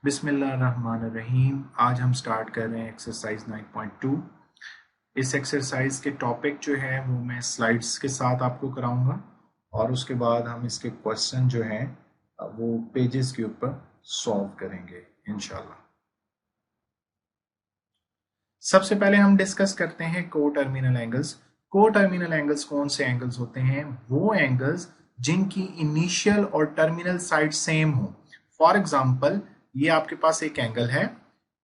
बिस्मिल्लाहिर्रहमानिर्रहीम। आज हम स्टार्ट कर रहे हैं एक्सरसाइज 9.2। इस एक्सरसाइज के टॉपिक जो है वो मैं स्लाइड्स के साथ आपको कराऊंगा और उसके बाद हम इसके क्वेश्चन जो हैं वो पेजेस के ऊपर सॉल्व करेंगे इंशाल्लाह। सबसे पहले हम डिस्कस करते हैं को टर्मिनल एंगल्स। को टर्मिनल एंगल्स कौन से एंगल्स होते हैं? वो एंगल्स जिनकी इनिशियल और टर्मिनल साइड सेम हो। फॉर एग्जांपल, ये आपके पास एक एंगल है,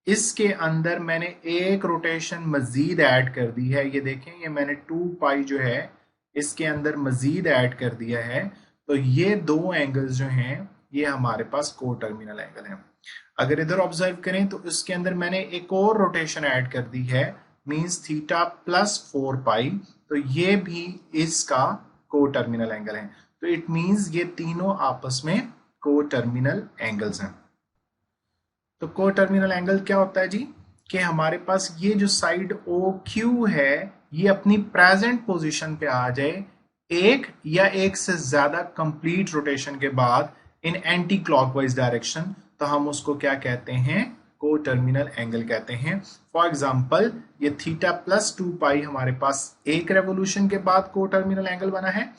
इसके अंदर मैंने एक रोटेशन मजीद ऐड कर दी है। ये देखें, ये मैंने 2 पाई जो है इसके अंदर मजीद ऐड कर दिया है। तो ये दो एंगल्स जो हैं ये हमारे पास को टर्मिनल एंगल है। अगर इधर ऑब्जर्व करें तो इसके अंदर मैंने एक और रोटेशन ऐड कर दी है, मींस थीटा प्लस 4 पाई। तो ये भी इसका को टर्मिनल एंगल है। तो इट मींस ये तीनों आपस में को टर्मिनल एंगल्स हैं। तो को टर्मिनल एंगल क्या होता है जी? कि हमारे पास ये जो साइड ओ क्यू है ये अपनी प्रेजेंट पोजीशन पे आ जाए एक या एक से ज्यादा कंप्लीट रोटेशन के बाद इन एंटी क्लॉकवाइज डायरेक्शन, तो हम उसको क्या कहते हैं? को टर्मिनल एंगल कहते हैं। फॉर एग्जाम्पल, ये थीटा प्लस 2 पाई हमारे पास एक रेवोल्यूशन के बाद को टर्मिनल एंगल बना है,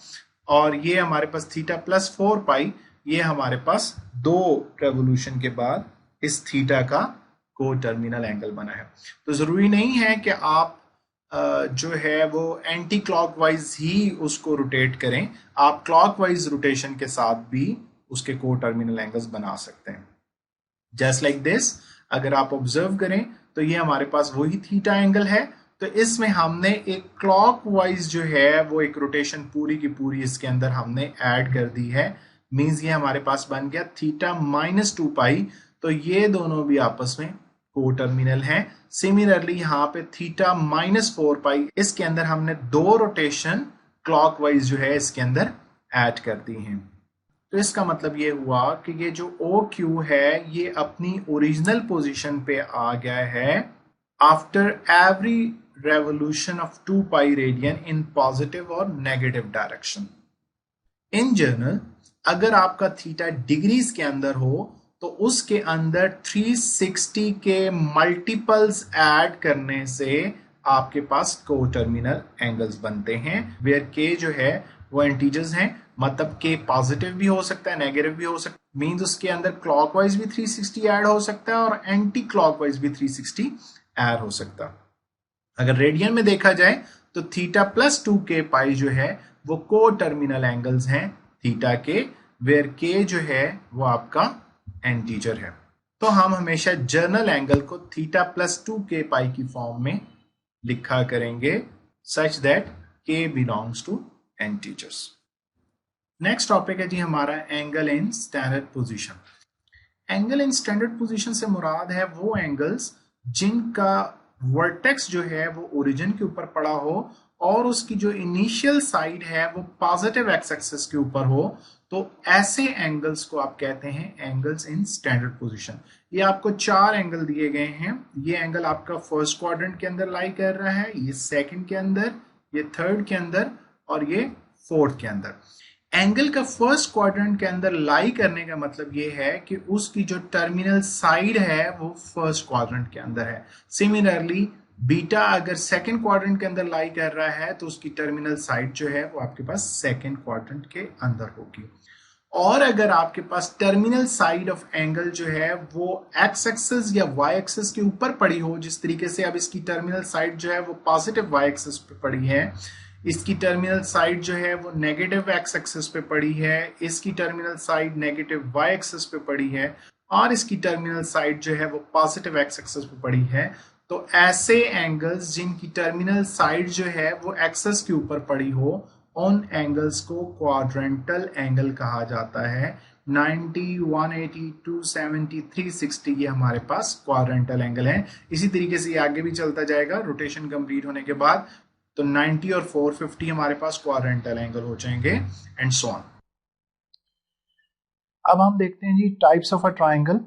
और ये हमारे पास थीटा प्लस 4 पाई ये हमारे पास दो रेवोल्यूशन के बाद इस थीटा का को टर्मिनल एंगल बना है। तो जरूरी नहीं है कि आप जो है वो एंटी क्लॉकवाइज ही उसको रोटेट करें, आप क्लॉकवाइज रोटेशन के साथ भी उसके को टर्मिनल एंगल्स बना सकते हैं। जस्ट लाइक दिस, अगर आप ऑब्जर्व करें तो ये हमारे पास वही थीटा एंगल है। तो इसमें हमने एक क्लॉकवाइज जो है वो एक रोटेशन पूरी की पूरी इसके अंदर हमने ऐड कर दी है। मींस ये हमारे पास बन गया थीटा माइनस 2 पाई। तो ये दोनों भी आपस में को टर्मिनल है। सिमिलरली यहाँ पे थीटा माइनस 4 पाई, इसके अंदर हमने दो रोटेशन क्लॉकवाइज जो है इसके अंदर ऐड कर दी हैं। तो इसका मतलब ये हुआ कि ये जो ओ क्यू है ये अपनी ओरिजिनल पोजीशन पे आ गया है after every revolution of 2 pi radian in positive और नेगेटिव डायरेक्शन। इन जनरल अगर आपका थीटा डिग्रीज के अंदर हो तो उसके अंदर 360 के मल्टीपल्स ऐड करने से आपके पास को टर्मिनल एंगल्स बनते हैं, वेयर के जो है वो इंटीजर्स हैं। मतलब के पॉजिटिव भी हो सकता है, नेगेटिव भी हो सकता है। मींस उसके अंदर क्लॉकवाइज भी 360 ऐड हो सकता है और एंटी क्लॉकवाइज भी 360 ऐड हो सकता है। अगर रेडियन में देखा जाए तो थीटा प्लस 2 के पाई जो है वो को टर्मिनल एंगल्स हैं थीटा के, वेयर के जो है वो आपका एंटीजर है। तो हम हमेशा जर्नल एंगल को थीटा प्लस 2 के पाई की फॉर्म में लिखा करेंगे such that K belongs to integers. Next topic है जी हमारा angle in standard position. Angle in standard position से मुराद है वो एंगल्स जिनका वर्टेक्स जो है वो ओरिजिन के ऊपर पड़ा हो और उसकी जो इनिशियल साइड है वो पॉजिटिव एक्स एक्सिस के ऊपर हो। तो ऐसे एंगल्स को आप कहते हैं एंगल्स इन स्टैंडर्ड पोजीशन। ये आपको चार एंगल दिए गए हैं। ये एंगल आपका फर्स्ट क्वाड्रेंट के अंदर लाई कर रहा है, ये सेकंड के अंदर, ये थर्ड के अंदर और ये फोर्थ के अंदर। एंगल का फर्स्ट क्वाड्रेंट के अंदर लाई करने का मतलब ये है कि उसकी जो टर्मिनल साइड है वो फर्स्ट क्वाड्रेंट के अंदर है। सिमिलरली बीटा अगर सेकंड क्वाड्रेंट के अंदर लाई कर रहा है तो उसकी टर्मिनल साइड जो है वो आपके पास सेकंड क्वाड्रेंट के अंदर होगी। और अगर आपके पास टर्मिनल साइड ऑफ एंगल जो है वो एक्स एक्सिस या वाई एक्सिस के ऊपर पड़ी हो, जिस तरीके से अब इसकी टर्मिनल साइड जो है वो पॉजिटिव वाई एक्सिस पे पड़ी है, इसकी टर्मिनल साइड जो है वो नेगेटिव एक्स एक्सिस पे पड़ी है, इसकी terminal side negative Y axis पे पड़ी है और इसकी टर्मिनल साइड जो है वो पॉजिटिव एक्स एक्सिस पे पड़ी है। तो ऐसे एंगल्स जिनकी टर्मिनल साइड जो है वो एक्सिस के ऊपर पड़ी हो उन एंगल्स को क्वाड्रेंटल एंगल कहा जाता है। 90, 180, 270, 360 ये हमारे पास क्वाड्रेंटल एंगल है। इसी तरीके से ये आगे भी चलता जाएगा रोटेशन कंप्लीट होने के बाद। तो 90 और 450 हमारे पास क्वाड्रेंटल एंगल हो जाएंगे एंड सो ऑन। अब हम देखते हैं जी टाइप्स ऑफ अ ट्राइंगल।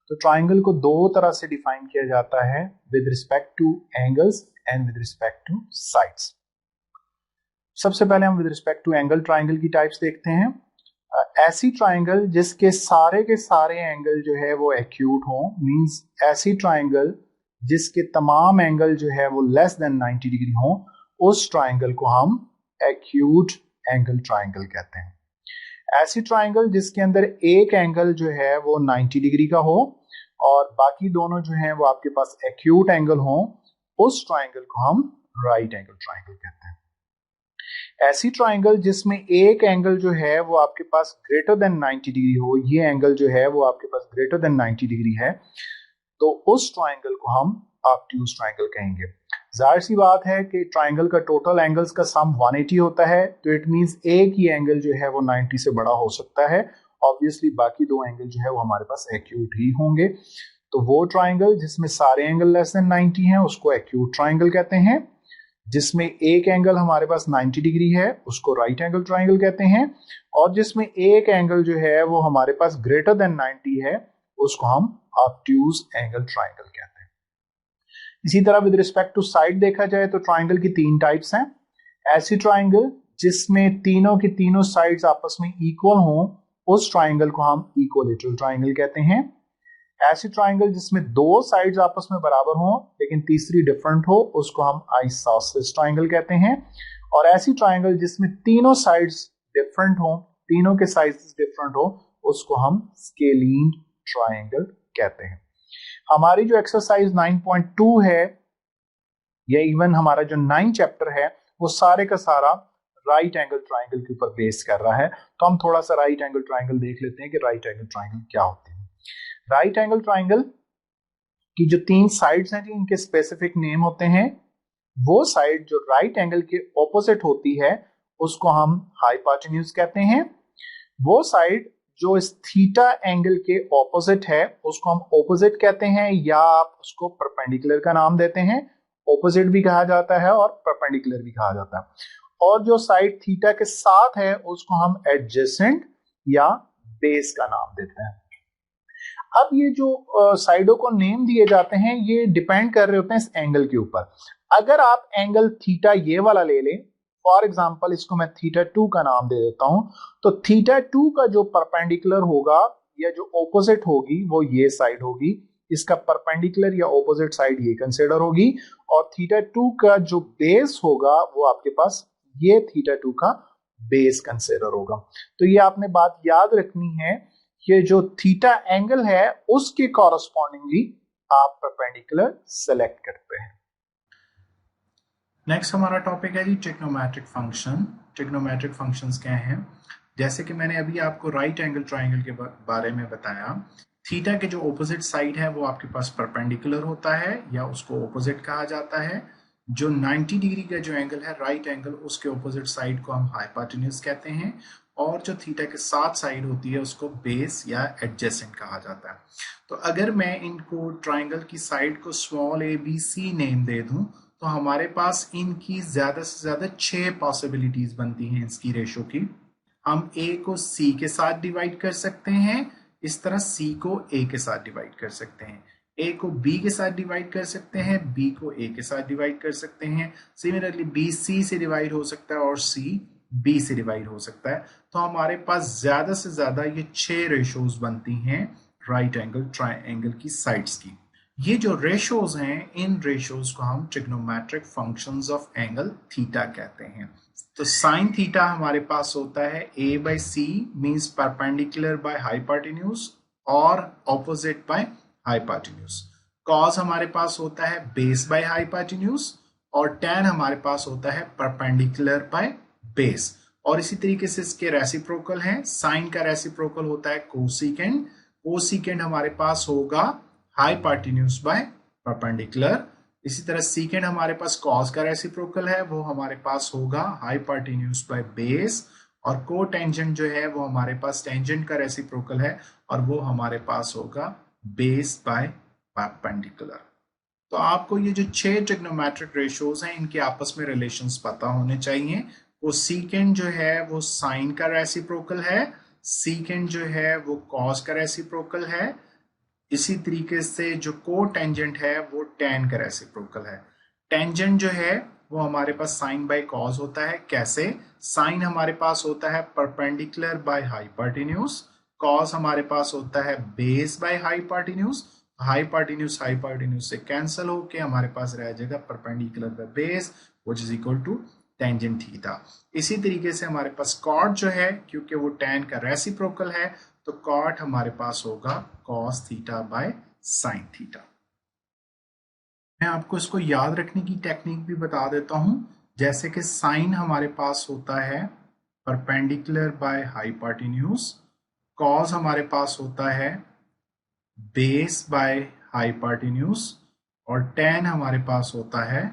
तो ट्राइंगल को दो तरह से डिफाइन किया जाता है, with respect to angles and with respect to sides. सबसे पहले हम with respect to angle triangle की टाइप्स देखते हैं। ऐसी ट्राइंगल जिसके सारे के सारे एंगल जो है वो एक्यूट हो, मींस ऐसी ट्राइंगल जिसके तमाम एंगल जो है वो लेस देन 90 डिग्री हो, उस ट्राइंगल को हम एक्यूट एंगल ट्राइंगल कहते हैं। ऐसी ट्राइंगल जिसके अंदर एक एंगल जो है वो 90 डिग्री का हो और बाकी दोनों जो है वो आपके पास एक्यूट एंगल हो, उस ट्राइंगल को हम राइट एंगल ट्राइंगल कहते हैं। ऐसी ट्राइंगल जिसमें एक एंगल जो है वो आपके पास ग्रेटर देन 90 डिग्री हो, ये एंगल जो है वो आपके पास ग्रेटर देन 90 डिग्री है, तो उस ट्राइंगल को हम ऑब्ट्यूज ट्राइंगल कहेंगे। जाहिर सी बात है कि ट्राइंगल का टोटल एंगल्स का सम 180 होता है, तो इट मींस एक ही एंगल जो है वो 90 से बड़ा हो सकता है। ऑब्वियसली बाकी दो एंगल जो है वो हमारे पास एक्यूट ही होंगे। तो वो ट्राइंगल जिसमें सारे एंगल लेस देन 90 हैं उसको एक्यूट ट्राइंगल कहते हैं। जिसमें एक एंगल हमारे पास 90 डिग्री है उसको राइट एंगल ट्राइंगल कहते हैं, और जिसमें एक एंगल जो है वो हमारे पास ग्रेटर देन 90 है उसको हम ऑब्ट्यूज एंगल ट्राइंगल कहते हैं। इसी तरह विद रिस्पेक्ट टू साइड देखा जाए तो ट्राइंगल की तीन टाइप्स हैं। ऐसी ट्राइंगल जिसमें तीनों की तीनों साइड्स आपस में इक्वल हों, उस ट्राइंगल को हम इक्वलेटरल ट्राइंगल कहते हैं। ऐसी ट्राइंगल जिसमें दो साइड्स आपस में बराबर हों लेकिन तीसरी डिफरेंट हो, उसको हम आइसोसेलेस ट्राइंगल कहते हैं। और ऐसी ट्राइंगल जिसमें तीनों साइड्स डिफरेंट हो, तीनों के साइड्स डिफरेंट हो, उसको हम स्केलीन ट्राइंगल कहते हैं। हमारी जो एक्सरसाइज 9.2 है या इवन हमारा जो 9 चैप्टर है वो सारे का सारा राइट एंगल ट्राइंगल के ऊपर बेस कर रहा है। तो हम थोड़ा सा राइट एंगल ट्राइंगल देख लेते हैं कि राइट एंगल ट्राइंगल क्या होती है। राइट एंगल ट्राइंगल की जो तीन साइड्स हैं, इनके स्पेसिफिक नेम होते हैं। वो साइड जो राइट एंगल के ऑपोजिट होती है उसको हम हाइपोटेन्यूज कहते हैं। वो साइड जो इस थीटा एंगल के ऑपोजिट है उसको हम ऑपोजिट कहते हैं, या आप उसको परपेंडिकुलर का नाम देते हैं। ऑपोजिट भी कहा जाता है और परपेंडिकुलर भी कहा जाता है। और जो साइड थीटा के साथ है उसको हम एडजेसेंट या बेस का नाम देते हैं। अब ये जो साइडों को नेम दिए जाते हैं ये डिपेंड कर रहे होते हैं इस एंगल के ऊपर। अगर आप एंगल थीटा ये वाला ले लें, फॉर एग्जांपल इसको मैं थीटा 2 का नाम दे देता हूं, तो थीटा 2 का जो परपेंडिकुलर होगा या जो ऑपोजिट होगी वो ये साइड होगी, इसका परपेंडिकुलर या ऑपोजिट साइड ये कंसिडर होगी। और थीटा 2 का जो बेस होगा वो आपके पास ये थीटा 2 का बेस कंसिडर होगा। तो ये आपने बात याद रखनी है, ये जो थीटा एंगल है उसके कॉरस्पॉन्डिंगली आप परपेंडिकुलर सेलेक्ट करते हैं। नेक्स्ट हमारा टॉपिक है जी ट्रिग्नोमेट्रिक फंक्शन। ट्रिग्नोमेट्रिक फंक्शंस क्या हैं? जैसे कि मैंने अभी आपको राइट एंगल ट्राइंगल के बारे में बताया, थीटा के जो ऑपोजिट साइड है वो आपके पास परपेंडिकुलर होता है या उसको ऑपोजिट कहा जाता है। जो 90 डिग्री का जो एंगल है राइट एंगल, उसके ऑपोजिट साइड को हम हाइपोटेन्यूज कहते हैं। और जो थीटा के साथ साइड होती है उसको बेस या एडजेसेंट कहा जाता है। तो अगर मैं इनको ट्राइंगल की साइड को small A B C name दे दूं तो हमारे पास इनकी ज्यादा से ज्यादा 6 पॉसिबिलिटीज बनती हैं इसकी रेशो की। हम ए को सी के साथ डिवाइड कर सकते हैं, इस तरह सी को ए के साथ डिवाइड कर सकते हैं, ए को बी के साथ डिवाइड कर सकते हैं, बी को ए के साथ डिवाइड कर सकते हैं। सिमिलरली बी सी से डिवाइड हो सकता है और सी बी से डिवाइड हो सकता है। तो हमारे पास ज्यादा से ज्यादा ये 6 रेशोज बनती हैं राइट एंगल ट्राइंगल की साइड्स की। ये जो रेशोज हैं इन रेशोज को हम trigonometric functions of angle theta कहते हैं। तो साइन थीटा हमारे पास होता है a by c means perpendicular by hypotenuse और ऑपोजिट बाय हाइपोटेन्यूज। कॉस हमारे पास होता है बेस बाय हाइपोटेन्यूज और tan हमारे पास होता है परपेंडिकुलर बाय बेस। और इसी तरीके से इसके रेसिप्रोकल हैं। साइन का रेसिप्रोकल होता है कोसिकेंड। कोसिकेंड हमारे पास होगा हाइपोटेन्यूज बाय परपेंडिकुलर। इसी तरह सीकेंड हमारे पास कॉस का रेसिप्रोकल है, वो हमारे पास होगा हाइपोटेन्यूज बाय बेस। और को टेंजेंट जो है वो हमारे पास टेंजेंट का रेसिप्रोकल है और वो हमारे पास होगा बेस बाय परपेंडिकुलर। तो आपको ये जो 6 ट्रिग्नोमेट्रिक रेशियोज हैं इनके आपस में रिलेशंस पता होने चाहिए। वो सीकेंड जो है वो साइन का रेसिप्रोकल है, सीकेंड जो है वो कॉस का रेसिप्रोकल है। इसी तरीके से जो को टेंजेंट है वो tan का रेसिप्रोकल है। टेंजेंट जो है वो हमारे पास साइन बाय कॉस होता है। कैसे? साइन हमारे पास होता है परपेंडिकुलर बाय हाइपोटेन्यूज, कॉस हमारे पास होता है बेस बाय हाइपोटेन्यूज। हाइपोटेन्यूज से कैंसिल होके हमारे पास रह जाएगा perpendicular by base which is equal to tangent theta. इसी तरीके से हमारे पास कॉट जो है, क्योंकि वो tan का रेसिप्रोकल है, तो कॉट हमारे पास होगा cos theta by sine theta. मैं आपको इसको याद रखने की टेक्निक भी बता देता हूं। जैसे कि साइन हमारे पास होता है परपेंडिकुलर बाय हाइपोटेन्यूज, कॉस हमारे पास होता है बेस बाय हाइपोटेन्यूज, और tan हमारे पास होता है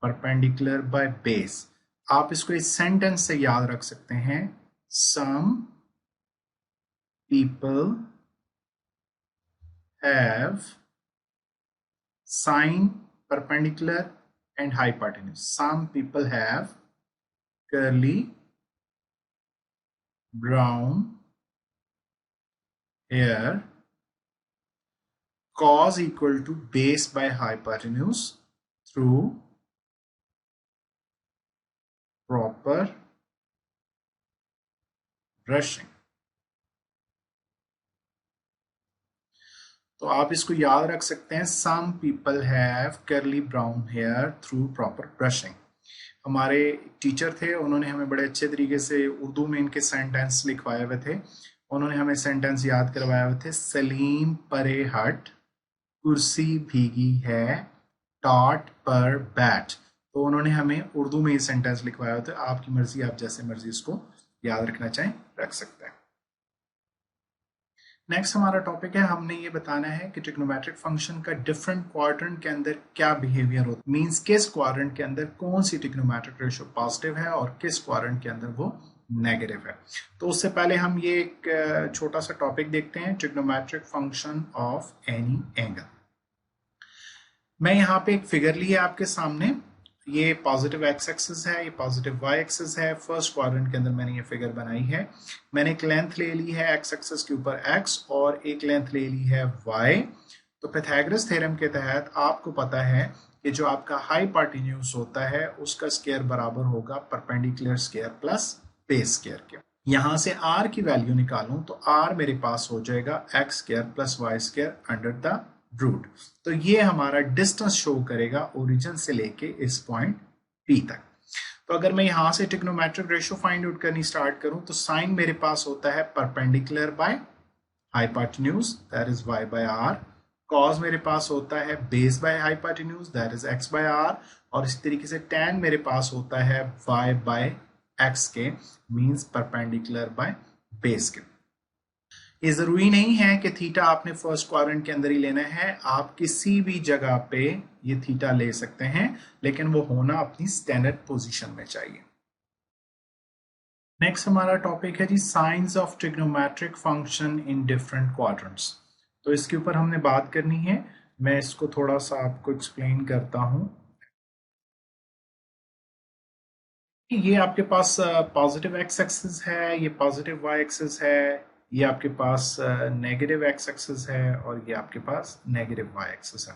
परपेंडिकुलर बाय बेस। आप इसको इस सेंटेंस से याद रख सकते हैं, some people have sine perpendicular and hypotenuse. Some people have curly brown hair, cos equal to base by hypotenuse through proper brushing. तो आप इसको याद रख सकते हैं, some people have curly brown hair through proper brushing. हमारे teacher थे, उन्होंने हमें बड़े अच्छे तरीके से उर्दू में इनके सेंटेंस लिखवाए हुए थे। उन्होंने हमें सेंटेंस याद करवाए हुए थे, सलीम परे हट, कुर्सी भीगी है, टाट पर बैठ। तो उन्होंने हमें उर्दू में ये सेंटेंस लिखवाया हुआ था। आपकी मर्जी, आप जैसे मर्जी इसको याद रखना चाहें रख सकते हैं। नेक्स्ट हमारा टॉपिक है, हमने ये बताना है कि ट्रिग्नोमेट्रिक फंक्शन का डिफरेंट क्वाड्रेंट के अंदर क्या बिहेवियर होता है, मींस किस क्वाड्रेंट के अंदर कौन सी ट्रिग्नोमेट्रिक रेशियो पॉजिटिव है और किस क्वाड्रेंट के अंदर वो नेगेटिव है। तो उससे पहले हम ये एक छोटा सा टॉपिक देखते हैं, trigonometric function of any angle. मैं यहाँ पे एक फिगर ली है आपके सामने, ये पॉजिटिव एक्स एक्सिस है, ये पॉजिटिव वाई एक्सिस है। फर्स्ट क्वाड्रेंट के अंदर मैंने ये फिगर बनाई है। मैंने एक लेंथ ले ली है एक्स एक्सिस के ऊपर एक्स और एक लेंथ ले ली है वाई। तो पाइथागोरस थ्योरम के तहत आपको पता है कि जो आपका हाइपोटेन्यूज होता है उसका स्क्वायर बराबर होगा perpendicular square plus base square के। यहां से r की वैल्यू निकालूं तो r मेरे पास हो जाएगा x square plus y square under the root. तो ये हमारा डिस्टेंस शो करेगा ओरिजिन से लेके इस पॉइंट P तक। तो अगर मैं यहां से ट्रिग्नोमेट्रिक रेशियो फाइंड आउट करनी स्टार्ट करूं तो साइन मेरे पास होता है perpendicular by hypotenuse, that is y by r। Cos मेरे पास होता है base by hypotenuse, that is x by r। और इस तरीके से tan मेरे पास होता है y बाय x के, मींस परपेंडिकुलर बाय बेस के। ये जरूरी नहीं है कि थीटा आपने फर्स्ट क्वाड्रेंट के अंदर ही लेना है, आप किसी भी जगह पे ये थीटा ले सकते हैं, लेकिन वो होना अपनी स्टैंडर्ड पोजीशन में चाहिए। नेक्स्ट हमारा टॉपिक है जी, signs of trigonometric function in different quadrants. तो इसके ऊपर हमने बात करनी है, मैं इसको थोड़ा सा आपको एक्सप्लेन करता हूं। ये आपके पास पॉजिटिव एक्स एक्सिस है, ये पॉजिटिव वाई एक्सिस है, ये आपके पास नेगेटिव एक्स एक्सिस है और ये आपके पास नेगेटिव वाई एक्सिस है।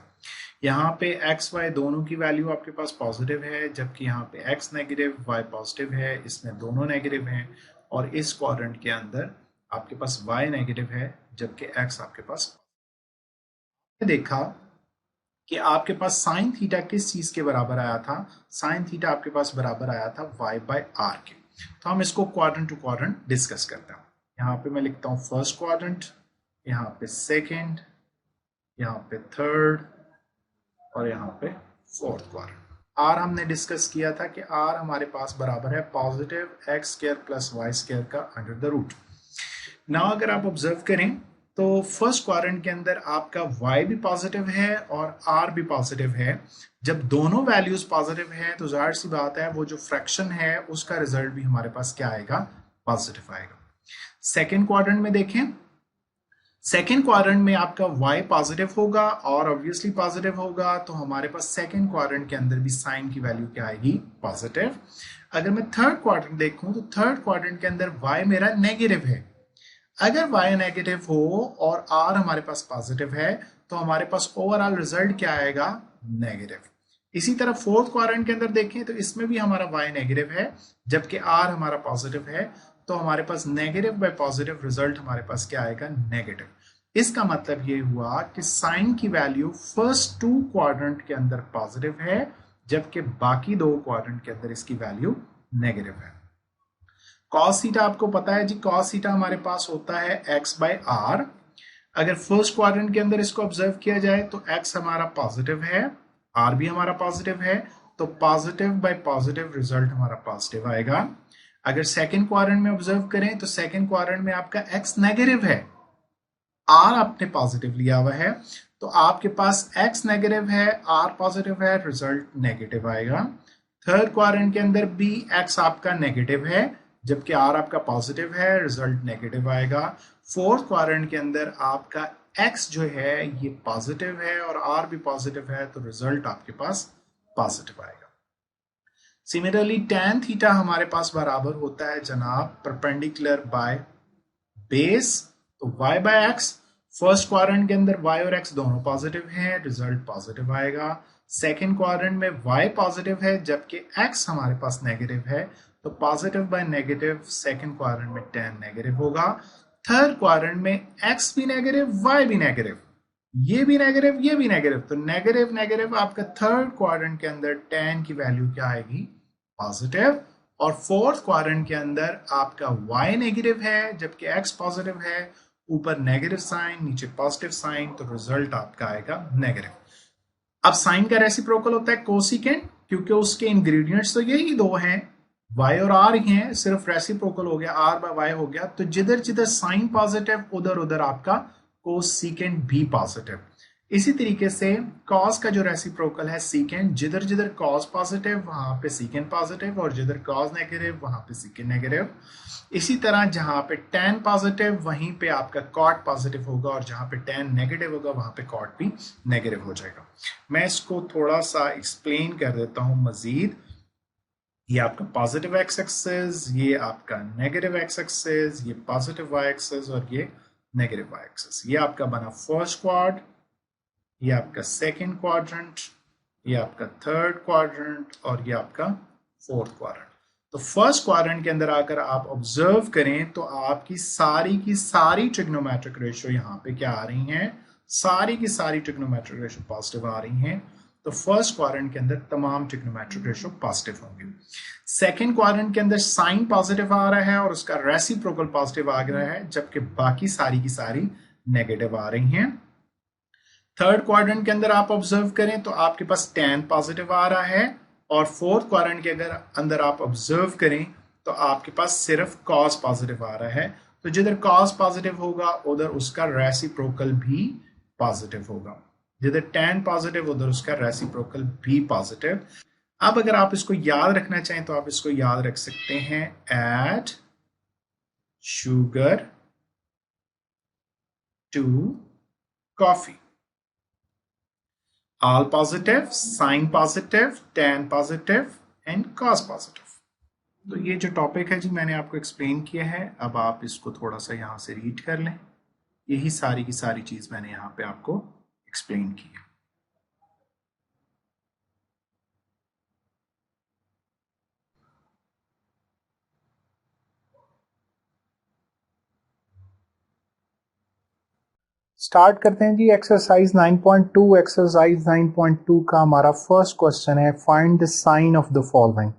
यहाँ पे एक्स वाई दोनों की वैल्यू आपके पास पॉजिटिव है, जबकि यहाँ पे एक्स नेगेटिव वाई पॉजिटिव है, इसमें दोनों नेगेटिव हैं। और इस क्वाड्रेंट के अंदर आपके पास वाई नेगेटिव है जबकि एक्स आपके पास। देखा कि आपके पास साइन थीटा किस चीज के बराबर आया था, साइन थीटा आपके पास बराबर आया था y बाय आर के। तो हम इसको क्वाड्रेंट टू क्वाड्रेंट डिस्कस करते हैं। यहाँ पे मैं लिखता हूँ फर्स्ट क्वाड्रेंट, यहाँ पे सेकंड, यहाँ पे थर्ड और यहाँ पे फोर्थ क्वाड्रेंट। आर हमने डिस्कस किया था कि आर हमारे पास बराबर है positive x square plus y square का अंडर द रूट। नाउ अगर आप ऑब्जर्व करें तो फर्स्ट क्वाड्रेंट के अंदर आपका y भी पॉजिटिव है और r भी पॉजिटिव है। जब दोनों वैल्यूज पॉजिटिव है तो जाहिर सी बात है वो जो फ्रैक्शन है उसका रिजल्ट भी हमारे पास क्या आएगा, पॉजिटिव आएगा। सेकेंड क्वाड्रेंट में देखें, सेकेंड क्वाड्रेंट में आपका y पॉजिटिव होगा और ऑब्वियसली पॉजिटिव होगा, तो हमारे पास सेकेंड क्वाड्रेंट के अंदर भी साइन की वैल्यू क्या आएगी, पॉजिटिव। अगर मैं थर्ड क्वाड्रेंट देखूं तो थर्ड क्वाड्रेंट के अंदर y मेरा नेगेटिव है। अगर y नेगेटिव हो और r हमारे पास पॉजिटिव है तो हमारे पास ओवरऑल रिजल्ट क्या आएगा, नेगेटिव। इसी तरह फोर्थ क्वाड्रेंट के अंदर देखें तो इसमें भी हमारा y नेगेटिव है जबकि r हमारा पॉजिटिव है, तो हमारे पास नेगेटिव बाय पॉजिटिव रिजल्ट हमारे पास क्या आएगा, नेगेटिव। इसका मतलब ये हुआ कि साइन की वैल्यू फर्स्ट टू क्वाड्रेंट के अंदर पॉजिटिव है जबकि बाकी दो क्वाड्रेंट के अंदर इसकी वैल्यू नेगेटिव है। कॉस थीटा आपको पता है जी, कॉस थीटा हमारे पास होता है x बाय आर। अगर फर्स्ट क्वाड्रेंट के अंदर इसको ऑब्जर्व किया जाए तो x हमारा पॉजिटिव है, r भी हमारा पॉजिटिव है, तो पॉजिटिव बाय पॉजिटिव रिजल्ट हमारा पॉजिटिव आएगा। अगर सेकंड क्वाड्रेंट में ऑब्जर्व करें तो सेकंड क्वाड्रेंट में आपका x नेगेटिव है, r आपने पॉजिटिव लिया हुआ है, तो आपके पास x नेगेटिव है, r पॉजिटिव है, रिजल्ट नेगेटिव आएगा। थर्ड क्वाड्रेंट के अंदर भी x आपका नेगेटिव है जबकि r आपका पॉजिटिव है, रिजल्ट नेगेटिव आएगा। फोर्थ क्वाड्रेंट के अंदर आपका x जो है ये पॉजिटिव है और r भी पॉजिटिव है, तो रिजल्ट आपके पास पॉजिटिव आएगा। सिमिलरली tan थीटा हमारे पास बराबर होता है जनाब परपेंडिकुलर बाय बेस, तो y by x। First quadrant के अंदर y और x दोनों पॉजिटिव हैं, रिजल्ट पॉजिटिव आएगा। सेकंड क्वाड्रेंट में y पॉजिटिव है जबकि x हमारे पास नेगेटिव है, तो positive by negative second quadrant में tan नेगेटिव होगा। थर्ड क्वाड्रेंट में x भी नेगेटिव, y भी नेगेटिव, ये भी नेगेटिव, ये भी नेगेटिव, तो नेगेटिव नेगेटिव आपका थर्ड क्वाड्रेंट के अंदर tan की वैल्यू क्या आएगी, पॉजिटिव। और फोर्थ क्वाड्रेंट के अंदर आपका y नेगेटिव है जबकि x पॉजिटिव है, ऊपर नेगेटिव साइन नीचे पॉजिटिव साइन, तो रिजल्ट आपका आएगा नेगेटिव। अब साइन का रेसिप्रोकल होता है कोसिकेंट, क्योंकि उसके इंग्रेडिएंट्स तो यही दो हैं, y और r ही हैं, सिर्फ रेसिप्रोकल हो गया, r बाय y हो गया, तो जिधर जिधर साइन पॉजिटिव उधर उधर आपका कोसिकेंट भी पॉजिटिव। इसी तरीके से कॉस का जो रेसिप्रोकल है सीकेंट, जिधर जिधर कॉस पॉजिटिव वहां पे सीकेंट पॉजिटिव और जिधर कॉस नेगेटिव वहां पे सीकेंट नेगेटिव। इसी तरह जहां पे tan पॉजिटिव वहीं पे आपका कॉट पॉजिटिव होगा और जहां पे tan नेगेटिव होगा वहां पे कॉट भी नेगेटिव हो जाएगा। मैं इसको थोड़ा सा एक्सप्लेन कर देता हूं मजीद। ये आपका पॉजिटिव एक्स एक्सिस, ये आपका नेगेटिव एक्स एक्सिस, ये पॉजिटिव वाई एक्सिस और ये नेगेटिव वाई एक्सिस। ये आपका बना फर्स्ट क्वाड, ये आपका सेकंड क्वाड्रेंट, ये आपका थर्ड क्वाड्रेंट और ये आपका फोर्थ क्वाड्रेंट। तो फर्स्ट क्वाड्रेंट के अंदर आकर आप ऑब्जर्व करें तो आपकी सारी की सारी ट्रिग्नोमेट्रिक रेशियो यहाँ पे क्या आ रही हैं, सारी की सारी ट्रिग्नोमेट्रिक रेशियो पॉजिटिव आ रही हैं। तो फर्स्ट क्वाड्रेंट के अंदर तमाम ट्रिग्नोमेट्रिक रेशियो पॉजिटिव होंगे। सेकंड क्वाड्रेंट के अंदर साइन पॉजिटिव आ रहा है और उसका रेसिप्रोकल पॉजिटिव आ रहा है, जबकि बाकी सारी की सारी नेगेटिव आ रही हैं। थर्ड क्वाड्रेंट के अंदर आप ऑब्जर्व करें तो आपके पास tan पॉजिटिव आ रहा है और फोर्थ क्वाड्रेंट के अंदर आप ऑब्जर्व करें तो आपके पास सिर्फ cos पॉजिटिव आ रहा है। तो जिधर cos पॉजिटिव होगा उधर उसका रेसिप्रोकल भी पॉजिटिव होगा, जिधर tan पॉजिटिव उधर उसका रेसिप्रोकल भी पॉजिटिव। अब अगर आप इसको याद रखना चाहें तो आप इसको याद रख सकते हैं, add sugar to coffee, all positive, sin positive, tan positive and cos positive। तो ये जो टॉपिक है जी मैंने आपको एक्सप्लेन किया है, अब आप इसको थोड़ा सा यहाँ से रीड कर लें। यही सारी की सारी चीज मैंने यहाँ पे आपको एक्सप्लेन की है। स्टार्ट करते हैं जी एक्सरसाइज 9.2। एक्सरसाइज 9.2 का हमारा फर्स्ट क्वेश्चन है, find the sine of the following.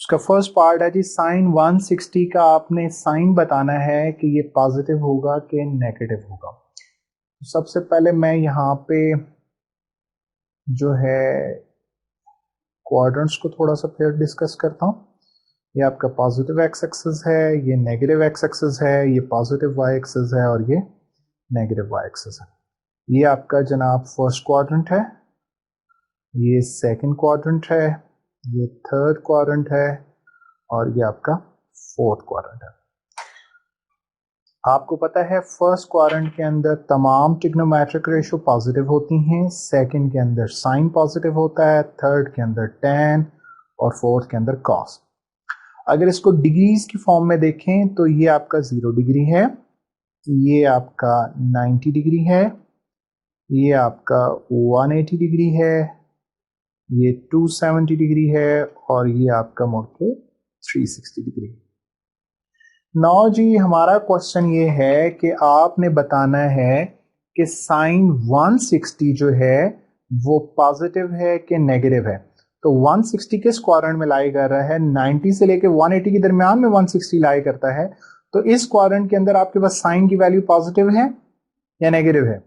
उसका फर्स्ट पार्ट है जी साइन 160 का आपने साइन बताना है कि ये पॉजिटिव होगा कि नेगेटिव होगा। सबसे पहले मैं यहाँ पे जो है क्वाड्रेंट्स को थोड़ा सा फिर डिस्कस करता हूँ। ये आपका पॉजिटिव एक्स एक्सिस है, ये नेगेटिव एक्स एक्सिस है, ये पॉजिटिव वाई एक्सिस है और ये नेगेटिव वाई एक्सिस है। ये आपका जनाब फर्स्ट क्वाड्रेंट है, ये सेकंड क्वाड्रेंट है, ये थर्ड क्वाड्रेंट है और ये आपका फोर्थ क्वाड्रेंट है। आपको पता है फर्स्ट क्वाड्रेंट के अंदर तमाम ट्रिग्नोमेट्रिक रेशियो पॉजिटिव होती हैं, सेकंड के अंदर साइन पॉजिटिव होता है, थर्ड के अंदर tan और फोर्थ के अंदर cos। अगर इसको डिग्रीज की फॉर्म में देखें तो ये आपका 0 डिग्री है, ये आपका 90 डिग्री है, ये आपका 180 डिग्री है, ये 270 डिग्री है और ये आपका मुड़ के 360 डिग्री। नाउ जी हमारा क्वेश्चन ये है कि आपने बताना है कि साइन 160 जो है वो पॉजिटिव है कि नेगेटिव है। तो 160 किस क्वाड्रेंट में लाई कर रहा है? 90 से लेके 180 के दरमियान में 160 लाई करता है। तो इस क्वाड्रेंट के अंदर आपके पास साइन की वैल्यू पॉजिटिव है या नेगेटिव है?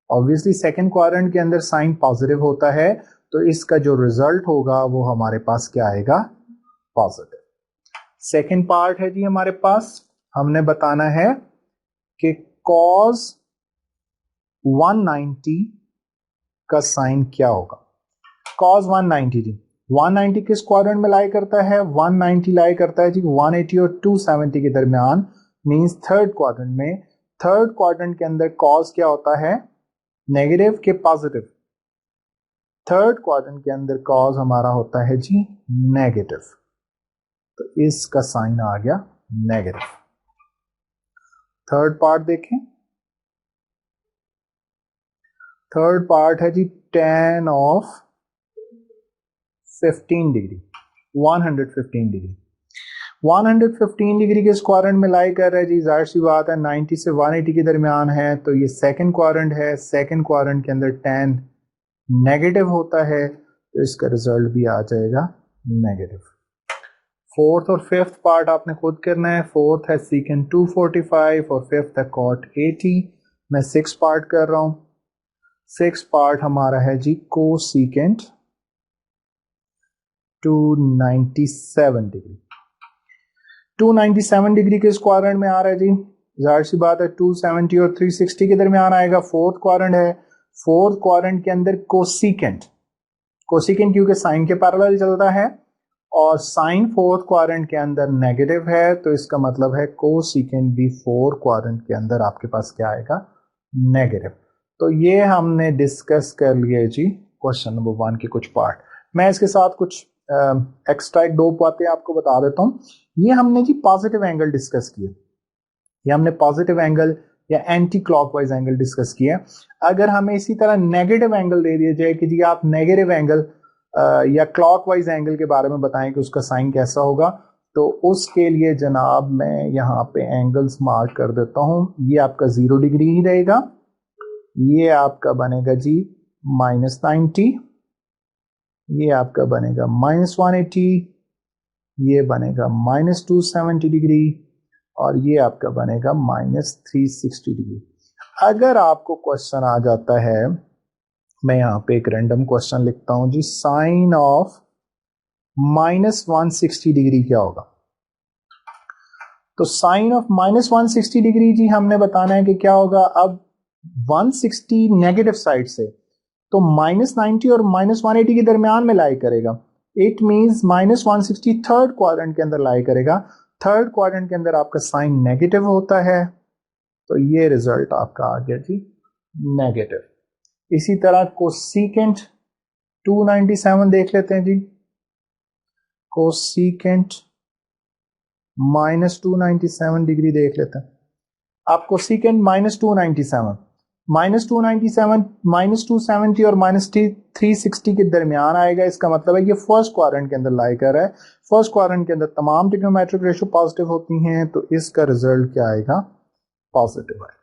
ऑब्वियसली सेकंड क्वाड्रेंट के अंदर साइन पॉजिटिव होता है, तो इसका जो रिजल्ट होगा वो हमारे पास क्या आएगा? पॉजिटिव। सेकंड पार्ट है जी हमारे पास, हमने बताना है कि cos 190 का साइन क्या होगा। cos 190 जी 190 किस क्वाड्रेंट में लाई करता है? 190 लाई करता है जी 180 और 270 के दरमियान, मींस थर्ड क्वाड्रेंट में। थर्ड क्वाड्रेंट के अंदर cos क्या होता है? नेगेटिव के पॉजिटिव? थर्ड क्वाड्रेंट के अंदर cos हमारा होता है जी नेगेटिव, तो इसका साइन आ गया नेगेटिव। थर्ड पार्ट देखें, थर्ड पार्ट है जी tan of 15 degree, 115 degree. 115 degree के क्वाड्रेंट में लाई कर रहा है जी, जाहिर सी बात है 90 से 180 के दरमियान है, तो ये सेकंड क्वाड्रेंट है। सेकंड क्वाड्रेंट के अंदर tan नेगेटिव होता है, तो इसका रिजल्ट भी आ जाएगा नेगेटिव। फोर्थ और फिफ्थ पार्ट आपने खुद करना है। फोर्थ है सीकेंट 245 और फिफ्थ है cot 80। मैं 6 पार्ट कर रहा हूं। 6 पार्ट हमारा है जी कोसीकेंट 297 डिग्री। 297 डिग्री के क्वाड्रेंट में आ रहा है जी, जाहिर सी बात है 270 और 360 के दरमियान आएगा। फोर्थ क्वाड्रेंट है। फोर्थ क्वाड्रेंट के अंदर कोसीकेंट, कोसीकेंट क्योंकि साइन के पैरेलल चलता है और साइन फोर्थ क्वाड्रेंट के अंदर नेगेटिव है, तो इसका मतलब है कोसीकेंट भी फोर्थ क्वाड्रेंट के अंदर आपके पास क्या आएगा? नेगेटिव। तो ये हमने डिस्कस कर लिए जी क्वेश्चन नंबर 1 के कुछ पार्ट। मैं इसके साथ कुछ एक्स्ट्रा एक दो बातें आपको बता देता हूं। ये हमने जी पॉजिटिव एंगल डिस्कस किए, ये हमने पॉजिटिव एंगल या एंटी क्लॉकवाइज एंगल डिस्कस किया। अगर हमें इसी तरह नेगेटिव एंगल दे दिया जाए कि जी आप नेगेटिव एंगल या क्लॉकवाइज एंगल के बारे में बताएं कि उसका साइन कैसा होगा, तो उसके लिए जनाब मैं यहाँ पे एंगल्स मार्क कर देता हूं। ये आपका 0 डिग्री ही रहेगा, ये आपका बनेगा जी -90, ये आपका बनेगा -180, ये बनेगा -270 डिग्री और ये आपका बनेगा -360 डिग्री। अगर आपको क्वेश्चन आ जाता है, मैं यहाँ पे एक रैंडम क्वेश्चन लिखता हूं जी, साइन ऑफ -160 डिग्री क्या होगा? तो साइन ऑफ -160 डिग्री जी हमने बताना है कि क्या होगा। अब 160 नेगेटिव साइड से, तो -90 और -180 के दरमियान में लाई करेगा। इट मींस -160 थर्ड क्वाड्रेंट के अंदर लाई करेगा। थर्ड क्वाड्रेंट के अंदर आपका साइन नेगेटिव होता है, तो ये रिजल्ट आपका आ गया जी नेगेटिव। इसी तरह कोसीकेंट 297 देख लेते हैं जी। कोसीकेंट -297 डिग्री देख लेते हैं। आप कोसीकेंट -297 -270 और -360 के दरमियान आएगा। इसका मतलब है ये फर्स्ट क्वाड्रेंट के अंदर लाई कर रहा है। फर्स्ट क्वाड्रेंट के अंदर तमाम ट्रिग्नोमेट्रिक रेशियो पॉजिटिव होती हैं, तो इसका रिजल्ट क्या आएगा? पॉजिटिव आएगा।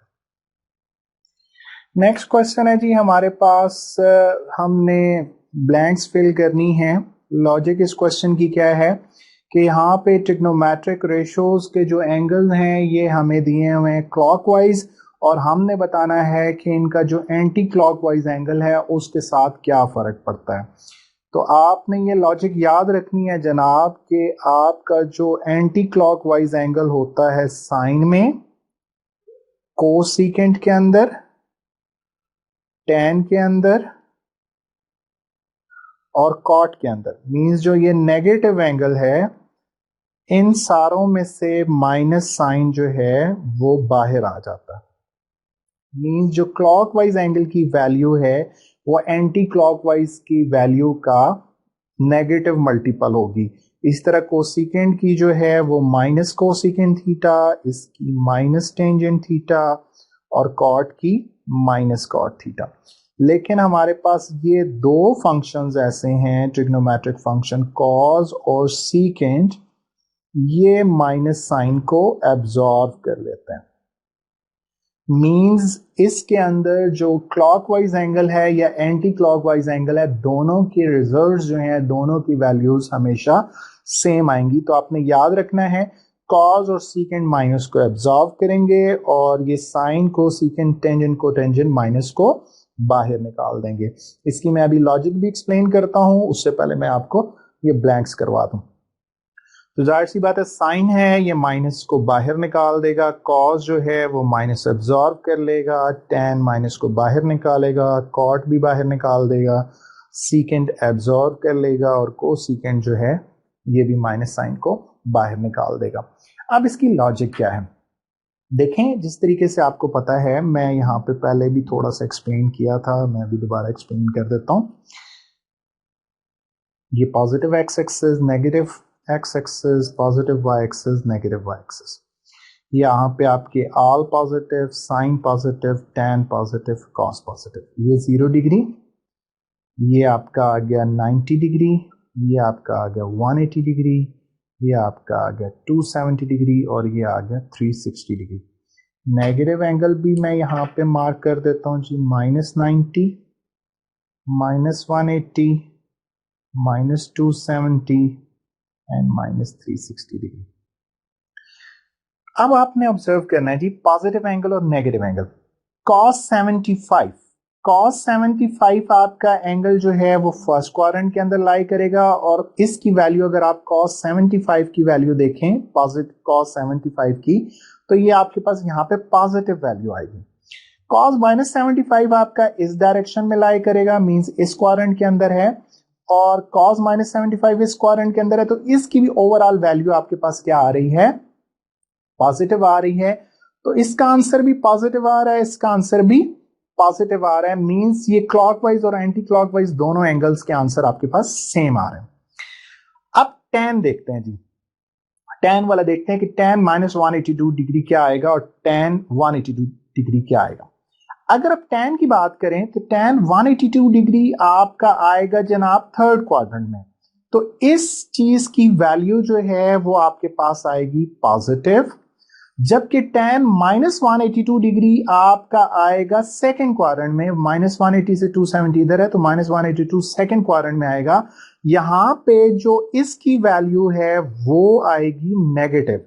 नेक्स्ट क्वेश्चन है जी हमारे पास, हमने ब्लैंक्स फिल करनी है। लॉजिक इस क्वेश्चन की क्या है कि यहाँ पे ट्रिग्नोमेट्रिक रेशियोज के जो एंगल हैं ये हमें दिए हुए हैं क्लॉकवाइज, और हमने बताना है कि इनका जो एंटी क्लॉकवाइज एंगल है उसके साथ क्या फर्क पड़ता है। तो आपने ये लॉजिक याद रखनी है जनाब कि आपका जो एंटी क्लॉकवाइज एंगल होता है साइन में, कोसीकेंट के अंदर, tan के अंदर और cot के अंदर, मींस जो ये नेगेटिव एंगल है इन सारों में से माइनस साइन जो है वो बाहर आ जाता है। मींस जो क्लॉकवाइज एंगल की वैल्यू है वो एंटी क्लॉकवाइज की वैल्यू का नेगेटिव मल्टीपल होगी। इस तरह कोसिकेंट की जो है वो माइनस कोसिकेंट थीटा, इसकी माइनस टेंजेंट थीटा और कॉट की माइनस कॉट थीटा। लेकिन हमारे पास ये दो फंक्शंस ऐसे हैं ट्रिग्नोमेट्रिक फंक्शन कॉस और सीकेंट, ये माइनस साइन को एब्जॉर्ब कर लेते हैं। मींस इसके अंदर जो क्लॉकवाइज एंगल है या एंटी क्लॉकवाइज एंगल है, दोनों के रिजल्ट्स जो हैं, दोनों की वैल्यूज हमेशा सेम आएंगी। तो आपने याद रखना है कॉस और सीकेंट माइनस को एब्जॉर्ब करेंगे और ये साइन को सीकेंट टेंजेंट को टेंजेंट माइनस को बाहर निकाल देंगे। इसकी मैं अभी लॉजिक भी एक्सप्लेन करता हूं, उससे पहले मैं आपको ये ब्लैंक्स करवा दूं। तो जाहिर सी बात है साइन है ये माइनस को बाहर निकाल देगा, कॉस जो है वो माइनस एब्जॉर्ब कर लेगा, टेन माइनस को बाहर निकालेगा, कॉट भी बाहर निकाल देगा, सीकेंट एब्जॉर्ब कर लेगा और को सीकेंट जो है ये भी माइनस साइन को बाहर निकाल देगा। अब इसकी लॉजिक क्या है देखें, जिस तरीके से आपको पता है, मैं यहाँ पे पहले भी थोड़ा सा एक्सप्लेन किया था, मैं अभी दोबारा एक्सप्लेन कर देता हूं। ये positive x axis, negative x axis, positive y axis, negative Y axis, यहाँ पे आपके all positive, sine positive, tan positive, cos positive, ये 0 डिग्री, ये आपका आ गया 90 डिग्री, ये आपका आ गया 180 डिग्री, ये आपका आ गया 270 डिग्री और ये आ गया 360 डिग्री। नेगेटिव एंगल भी मैं यहाँ पे मार्क कर देता हूँ जी, -90, -180, -270 एंड -360 डिग्री। अब आपने ऑब्जर्व करना है जी पॉजिटिव एंगल और नेगेटिव एंगल। cos 75 आपका एंगल जो है वो फर्स्ट क्वाड्रेंट के अंदर लाई करेगा और इसकी वैल्यू अगर आप cos 75 की वैल्यू देखें, पॉजिटिव cos 75 की, तो ये आपके पास यहाँ पे पॉजिटिव वैल्यू आएगी। cos -75 आपका इस डायरेक्शन में लाई करेगा, मींस इस क्वाड्रेंट के अंदर है, और cos -75 इस क्वाड्रेंट के अंदर है, तो इसकी भी ओवरऑल वैल्यू आपके पास क्या आ रही है, पॉजिटिव आ रही है। तो इसका आंसर भी पॉजिटिव आ रहा है, इसका आंसर भी पॉजिटिव आ रहा है, मींस ये क्लॉकवाइज और एंटी क्लॉकवाइज दोनों एंगल्स के आंसर आपके पास सेम आ रहे हैं। अब tan देखते हैं जी, tan वाला देखते हैं कि tan -182 डिग्री क्या आएगा और tan 182 डिग्री क्या आएगा। अगर आप tan की बात करें तो tan 182 डिग्री आपका आएगा जनाब थर्ड क्वाड्रेंट में, तो इस चीज की वैल्यू जो है वो आपके पास आएगी पॉजिटिव, जबकि tan -182 डिग्री आपका आएगा सेकंड क्वाड्रेंट में। -180 से 270 इधर है, तो -182 सेकंड क्वाड्रेंट में आएगा। यहां पे जो इसकी वैल्यू है वो आएगी नेगेटिव।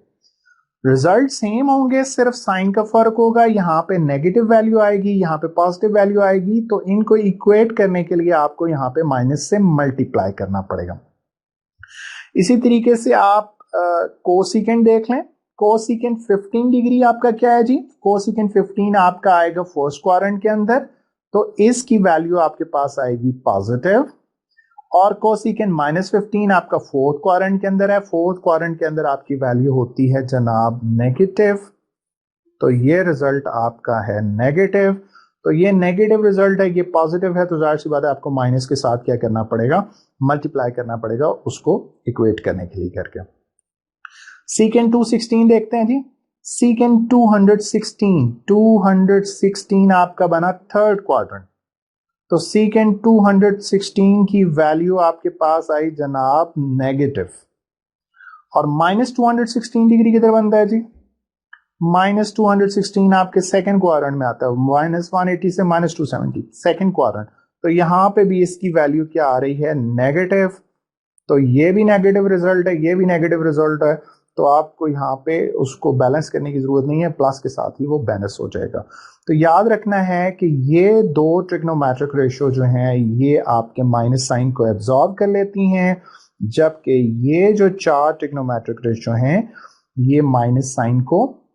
रिजल्ट सेम होंगे, सिर्फ साइन का फर्क होगा, यहां पे नेगेटिव वैल्यू आएगी, यहां पे पॉजिटिव वैल्यू आएगी। तो इनको इक्वेट करने के लिए आपको यहां पे माइनस से मल्टीप्लाई करना पड़ेगा। इसी तरीके से आप कोसिकेंट देख लें, कोसिकेंट 15 डिग्री आपका क्या है जी, कोसिकेंट 15 आपका आएगा फर्स्ट क्वाड्रेंट के अंदर, तो इसकी वैल्यू आपके पास आएगी पॉजिटिव, और कोसिकेंट -15 आपका फोर्थ क्वाड्रेंट के अंदर है, फोर्थ क्वाड्रेंट के अंदर आपकी वैल्यू होती है जनाब नेगेटिव, तो ये रिजल्ट आपका है नेगेटिव। तो ये नेगेटिव रिजल्ट है, ये पॉजिटिव है, तो जाहिर सी बात है आपको माइनस के साथ क्या करना पड़ेगा, मल्टीप्लाई करना पड़ेगा उसको इक्वेट करने के लिए करके। सीकेंट 216 देखते हैं जी, सीकेंट 216 आपका बना थर्ड क्वाड्रेंट, तो सीकेंट 216 की वैल्यू आपके पास आई जनाब नेगेटिव, और -216 डिग्री किधर बनता है जी, -216 आपके सेकंड क्वाड्रेंट में आता है, -180 से -270 सेकंड क्वाड्रेंट, तो यहां पे भी इसकी वैल्यू क्या आ रही है, नेगेटिव। तो ये भी नेगेटिव रिजल्ट है, ये भी नेगेटिव रिजल्ट है, तो आपको यहाँ पे उसको बैलेंस करने की जरूरत नहीं है, प्लस के साथ ही वो बैलेंस हो जाएगा। तो याद रखना है कि ये दो ट्रिग्नोमेट्रिक रेशियो जो हैं ये आपके माइनस साइन को एब्जॉर्ब कर लेती हैं, जबकि ये जो चार ट्रिग्नोमेट्रिक रेशियो हैं ये माइनस साइन को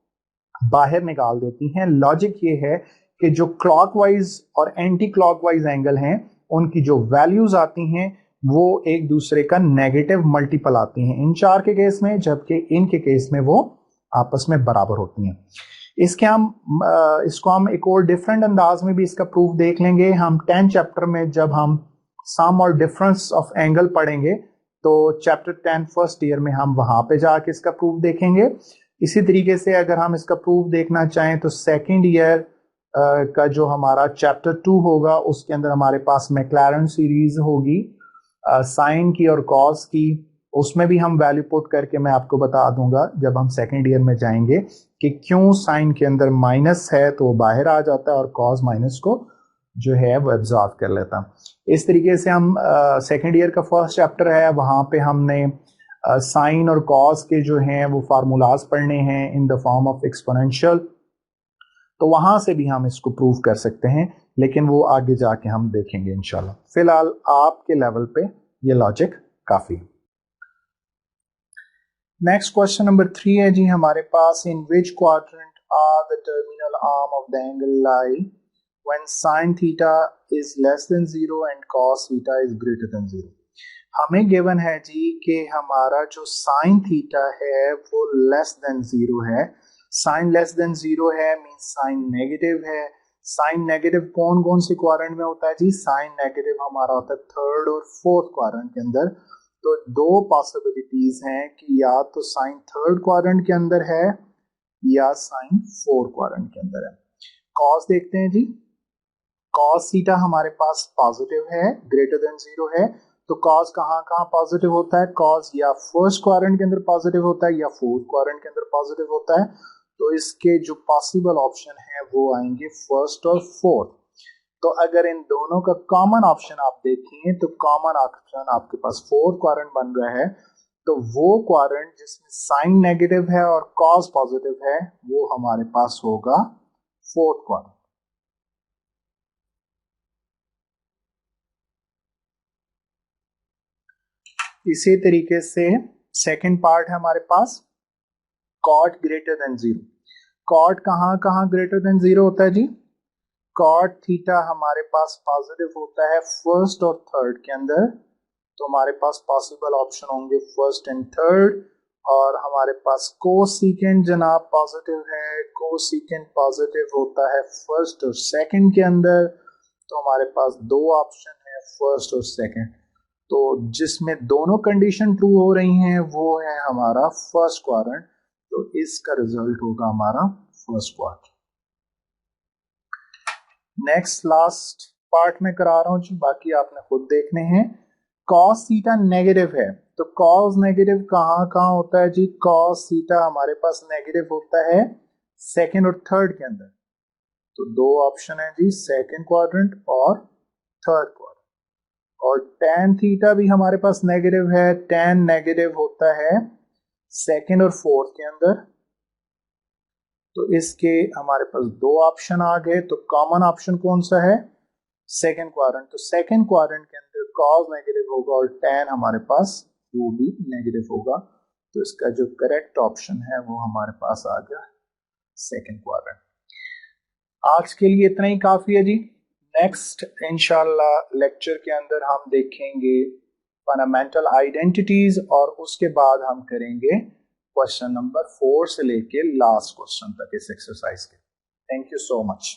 बाहर निकाल देती हैं। लॉजिक ये है कि जो क्लॉकवाइज और एंटी क्लॉकवाइज एंगल हैं उनकी जो वैल्यूज आती हैं वो एक दूसरे का नेगेटिव मल्टीपल आती हैं इन चार के केस में, जबकि इनके केस में वो आपस में बराबर होती हैं। इसको हम एक और डिफरेंट अंदाज में भी इसका प्रूफ देख लेंगे। हम 10 चैप्टर में जब हम सम और डिफरेंस ऑफ एंगल पढ़ेंगे तो चैप्टर 10 फर्स्ट ईयर में हम वहां पे जाके इसका प्रूफ देखेंगे। इसी तरीके से अगर हम इसका प्रूफ देखना चाहें तो सेकेंड ईयर का जो हमारा चैप्टर 2 होगा उसके अंदर हमारे पास मैक्लैरन सीरीज होगी साइन की और कॉस की। उसमें भी हम वैल्यू पुट करके मैं आपको बता दूंगा जब हम सेकेंड ईयर में जाएंगे कि क्यों साइन के अंदर माइनस है तो वो बाहर आ जाता है और कॉस माइनस को जो है वो एब्जॉर्व कर लेता है। इस तरीके से हम सेकेंड ईयर का फर्स्ट चैप्टर है, वहां पे हमने साइन और कॉस के जो हैं वो फार्मूलाज पढ़ने हैं in the form of exponential, तो वहां से भी हम इसको प्रूव कर सकते हैं, लेकिन वो आगे जाके हम देखेंगे इंशाल्लाह। फिलहाल आपके लेवल पे ये लॉजिक काफी। नेक्स्ट क्वेश्चन नंबर 3 है जी हमारे पास, in which quadrant are the terminal arm of the angle lie when sin theta is less than 0 and cos theta is greater than 0। हमें गिवन है जी कि हमारा जो sin थीटा है वो लेस देन 0 है। साइन लेस देन 0 है means sign negative है। साइन नेगेटिव कौन कौन से क्वाड्रेंट में होता है जी? साइन नेगेटिव हमारा होता है थर्ड और फोर्थ क्वाड्रेंट के अंदर। तो दो पॉसिबिलिटीज हैं कि या तो साइन थर्ड क्वाड्रेंट के अंदर है या साइन फोर्थ क्वाड्रेंट के अंदर है। कॉस देखते हैं जी, कॉस थीटा हमारे पास पॉजिटिव है, ग्रेटर देन 0 है। तो कॉस कहाँ कहाँ पॉजिटिव होता है? कॉस या फर्स्ट क्वाड्रेंट के अंदर पॉजिटिव होता है या फोर्थ क्वाड्रेंट के अंदर पॉजिटिव होता है। तो इसके जो पॉसिबल ऑप्शन है वो आएंगे फर्स्ट और फोर्थ। तो अगर इन दोनों का कॉमन ऑप्शन आप देखें तो कॉमन ऑप्शन आपके पास फोर्थ क्वाड्रेंट बन रहा है। तो वो क्वाड्रेंट जिसमें साइन नेगेटिव है और कॉस पॉजिटिव है वो हमारे पास होगा फोर्थ क्वाड्रेंट। इसी तरीके से सेकंड पार्ट है हमारे पास कॉट ग्रेटर देन 0। कॉट कहां कहां ग्रेटर देन 0 होता है जी? कॉट थीटा हमारे पास पॉजिटिव होता है फर्स्ट और थर्ड के अंदर। तो हमारे पास पॉसिबल ऑप्शन होंगे फर्स्ट एंड थर्ड। और हमारे पास कोसेकेंट जनाब पॉजिटिव है, कोसेकेंट पॉजिटिव होता है फर्स्ट और सेकंड के अंदर। तो हमारे पास दो ऑप्शन है फर्स्ट और सेकंड। तो जिसमें दोनों कंडीशन ट्रू हो रही हैं वो है हमारा फर्स्ट क्वाड्रेंट। तो इसका रिजल्ट होगा हमारा first quadrant. Next last part में करा रहा हूं जी, बाकी आपने खुद देखने हैं। कॉस थीटा नेगेटिव है तो कॉस नेगेटिव कहां कहां होता है जी? कॉस थीटा हमारे पास नेगेटिव होता है सेकंड और थर्ड के अंदर। तो दो ऑप्शन है जी, सेकंड क्वाड्रेंट और थर्ड क्वाड्रेंट। और tan थीटा भी हमारे पास नेगेटिव है, tan नेगेटिव होता है सेकंड और फोर्थ के अंदर। तो इसके हमारे पास दो ऑप्शन आ गए। तो कॉमन ऑप्शन कौन सा है? Second quadrant. तो सेकंड क्वाड्रेंट के अंदर कॉस नेगेटिव होगा और tan हमारे पास वो भी नेगेटिव होगा। तो इसका जो करेक्ट ऑप्शन है वो हमारे पास आ गया सेकंड क्वाड्रेंट। आज के लिए इतना ही काफी है जी। नेक्स्ट इंशाल्लाह लेक्चर के अंदर हम देखेंगे फंडामेंटल आइडेंटिटीज और उसके बाद हम करेंगे क्वेश्चन नंबर 4 से लेके लास्ट क्वेश्चन तक इस एक्सरसाइज के। Thank you so much.